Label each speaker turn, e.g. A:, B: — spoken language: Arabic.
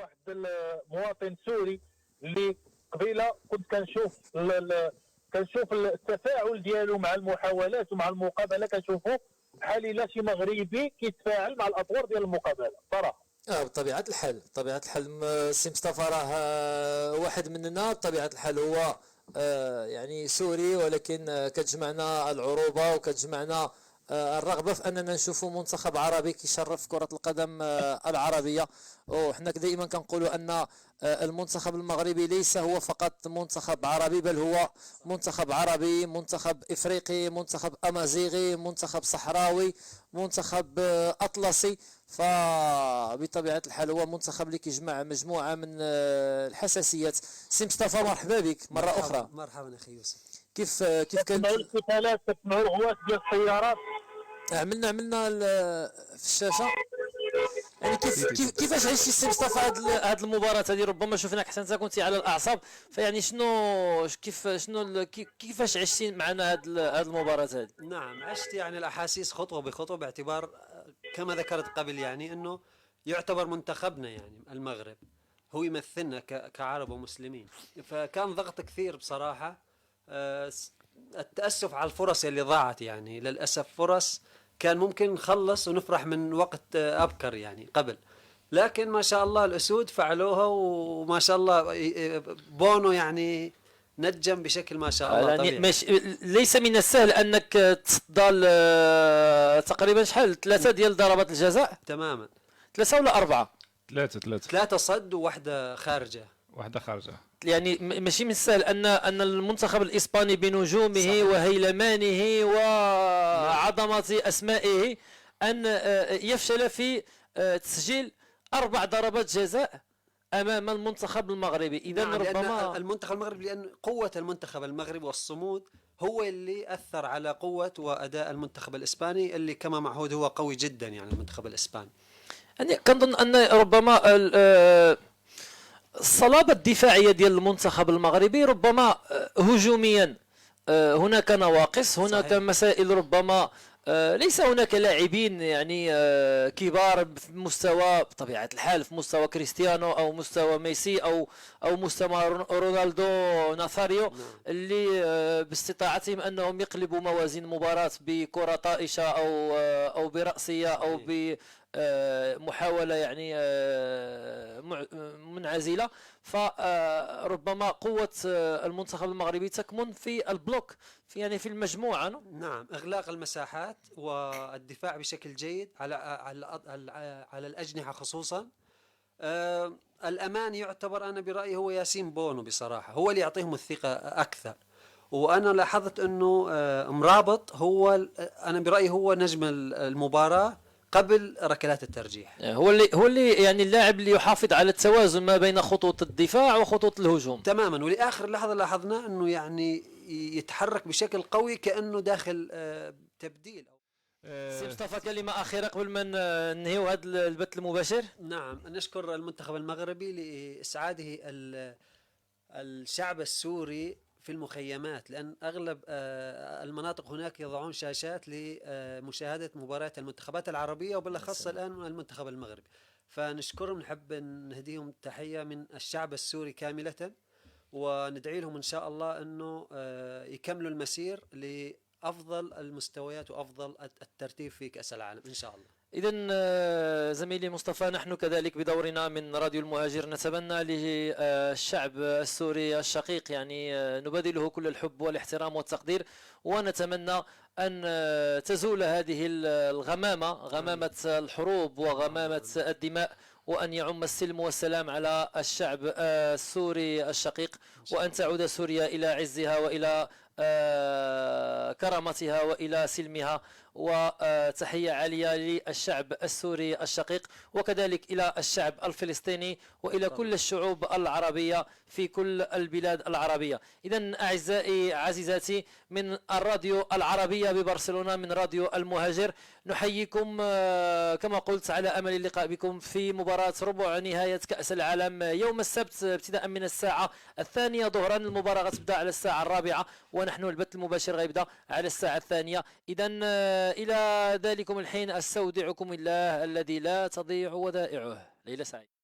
A: واحد المواطن سوري اللي قبيله كنت كنشوف التفاعل ديالو مع المحاولات ومع المقابله، كنشوفوا بحال الا شي مغربي كيتفاعل مع الاطوار ديال المقابله صراحه.
B: بطبيعة الحال، بطبيعة الحال سي مصطفى راه واحد مننا. بطبيعة الحال هو يعني سوري، ولكن كتجمعنا العروبة وكتجمعنا الرغبة في أننا نشوفوا منتخب عربي كيشرف كرة القدم العربية. وحنا دائما كنقولوا أن المنتخب المغربي ليس هو فقط منتخب عربي، بل هو منتخب عربي، منتخب إفريقي، منتخب أمازيغي، منتخب صحراوي، منتخب أطلسي. فبطبيعة الحال هو منتخب اللي كيجمع مجموعة من الحساسيات. سي مصطفى مرحبا بك مرة أخرى.
C: مرحبا أخي يوسف.
B: كيف كانت؟
A: كتسمعوا الاحتفالات، كتسمعوا الغواص ديال السيارات.
B: عملنا في الشاشة. يعني كيفاش عشتي سي مصطفى هاد المباراة هذه؟ ربما شفناك حتى انت كنتي على الأعصاب، فيعني كيفاش عشتي معنا هاد المباراة هذه؟
C: نعم، عشت يعني الأحاسيس خطوة بخطوة، باعتبار كما ذكرت قبل يعني أنه يعتبر منتخبنا يعني المغرب هو يمثلنا كعرب ومسلمين، فكان ضغط كثير بصراحة. التأسف على الفرص اللي ضاعت، يعني للأسف فرص كان ممكن نخلص ونفرح من وقت أبكر يعني قبل، لكن ما شاء الله الأسود فعلوها، وما شاء الله بونو يعني نجم بشكل ما شاء الله
B: يعني
C: طبيعي.
B: ليس من السهل انك تصدى تقريبا شحال 3 ديال ضربات الجزاء؟
C: تماما
B: 3 ولا 4؟
C: 3 صد وواحدة خارجة.
D: واحدة خارجة.
B: يعني ماشي من السهل ان المنتخب الاسباني بنجومه
C: صحيح.
B: وهيلمانه وعظمه اسمائه ان يفشل في تسجيل 4 ضربات جزاء امام المنتخب المغربي. اذا
C: نعم،
B: ربما
C: لأن المنتخب المغربي، لأن قوة المنتخب المغربي والصمود هو اللي أثر على قوة وأداء المنتخب الإسباني، اللي كما معهود هو قوي جدا يعني المنتخب الإسباني.
B: يعني كنظن ان ربما الصلابة الدفاعية ديال المنتخب المغربي ربما هجوميا هناك نواقص، هناك
C: صحيح.
B: مسائل، ربما ليس هناك لاعبين يعني كبار في مستوى بطبيعة الحال، في مستوى كريستيانو أو مستوى ميسي أو مستوى رونالدو ناثاريو،
C: نعم.
B: اللي باستطاعتهم أنهم يقلبوا موازين مباراة بكرة طائشة أو برأسية أو
C: صحيح.
B: بمحاولة يعني منعزلة. فربما قوة المنتخب المغربي تكمن في البلوك، في يعني في المجموعة.
C: نعم، إغلاق المساحات والدفاع بشكل جيد على الأجنحة خصوصا. الأمان يعتبر أنا برأيي هو ياسين بونو، بصراحة هو اللي يعطيهم الثقة أكثر. وأنا لاحظت أنه مرابط هو أنا برأيي هو نجم المباراة قبل ركلات الترجيح.
B: هو اللي يعني اللاعب اللي يحافظ على التوازن ما بين خطوط الدفاع وخطوط الهجوم
C: تماما. ولآخر لحظة لاحظنا أنه يعني يتحرك بشكل قوي كأنه داخل تبديل.
B: سي مصطفى، كلمة أخيرة قبل ما ننهيو هذا البث المباشر.
C: نعم، نشكر المنتخب المغربي لإسعاده الشعب السوري في المخيمات، لأن أغلب المناطق هناك يضعون شاشات لمشاهدة مباريات المنتخبات العربية وبالأخص الآن المنتخب المغربي. فنشكرهم، نحب نهديهم تحية من الشعب السوري كاملة، وندعي لهم إن شاء الله أنه يكملوا المسير لأفضل المستويات وأفضل الترتيب في كأس العالم إن شاء الله.
B: إذا زميلي مصطفى، نحن كذلك بدورنا من راديو المهاجر نتمنى للشعب السوري الشقيق يعني نبادله كل الحب والاحترام والتقدير، ونتمنى أن تزول هذه الغمامة، غمامة الحروب وغمامة الدماء، وأن يعم السلم والسلام على الشعب السوري الشقيق، وأن تعود سوريا إلى عزها وإلى كرامتها وإلى سلمها. وتحية عالية للشعب السوري الشقيق، وكذلك إلى الشعب الفلسطيني وإلى كل الشعوب العربية في كل البلاد العربية. إذن أعزائي عزيزاتي من الراديو العربية ببرشلونة، من راديو المهاجر، نحييكم كما قلت على أمل اللقاء بكم في مباراة ربع نهاية كأس العالم يوم السبت ابتداء من الساعة 2 ظهرا. المباراة غتبدأ على الساعة 4، ونحن البث المباشر غيبدأ على الساعة 2. إذن إلى ذلكم الحين أستودعكم الله الذي لا تضيع ودائعه. ليلة سعيدة.